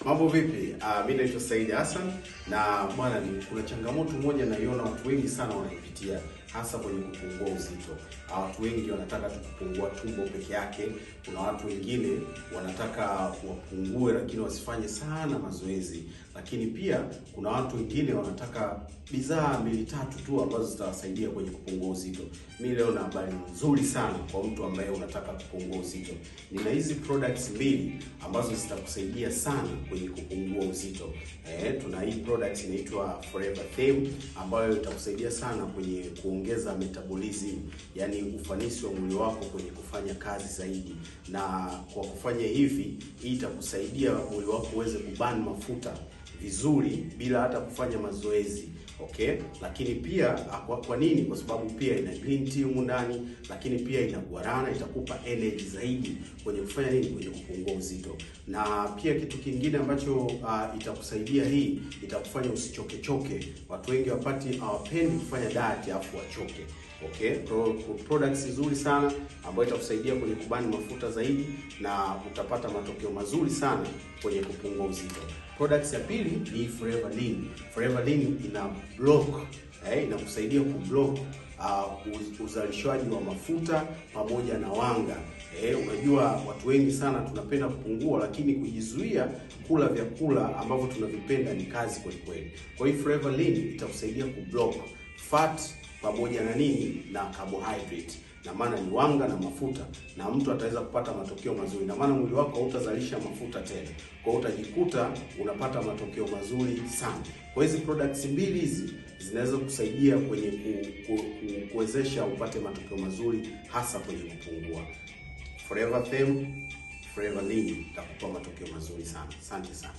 Mambo vipi? Mimi naitwa Said Hassan na bwana, kuna changamoto moja naiona watu wengi sana wanaipitia, hasa kwenye kupungua uzito. Watu wengi wanataka tu kupungua tumbo peke yake. Kuna watu wengine wanataka wapungue lakini wasifanye sana mazoezi. Lakini pia kuna watu wengine wanataka bidhaa 2-3 tu ambazo zitawasaidia kwenye kupungua uzito. Mimi leo na habari nzuri sana kwa mtu ambaye unataka kupungua uzito. Nina hizi products 2 ambazo zitakusaidia sana kwenye kupungua uzito. Tuna hii product inaitwa Forever Therm ambayo itakusaidia sana kwenye kuongeza metabolism, yani ufanisi wa mwili wako kwenye kufanya kazi zaidi. Na kwa kufanya hivi, hii itakusaidia mwili wako uweze kuburn mafuta vizuri bila hata kufanya mazoezi. Okay? Lakini pia kwa nini? Kwa sababu pia ina green tea humu ndani, lakini pia ina guarana, itakupa energy zaidi kwenye kufanya nini? Kwenye kupungua uzito. Na pia kitu kingine ambacho itakusaidia, hii itakufanya usichoke. Watu wengi hawapendi kufanya diet afu wachoke. Okay? Products nzuri sana ambayo itakusaidia kwenye kubani mafuta zaidi na utapata matokeo mazuri sana kwenye kupungua uzito. Products ya pili ni Forever Lean. Forever Lean ina block, inakusaidia kublock uzalishaji wa mafuta pamoja na wanga. Unajua watu wengi sana tunapenda kupungua, lakini kujizuia kula vyakula ambavyo tunavipenda ni kazi kweli kweli. Kwa hiyo Forever Lean itakusaidia kublock fat pamoja na nini na carbohydrate, na maana ni wanga na mafuta, na mtu ataweza kupata matokeo mazuri, na maana mwili wako hautazalisha mafuta tena. Kwa hiyo utajikuta unapata matokeo mazuri sana. Kwa hizi products 2 hizi zinaweza kusaidia kwenye kuwezesha upate matokeo mazuri hasa kwenye kupungua. Forever Therm, Forever Lean itakupa matokeo mazuri sana. Asante sana.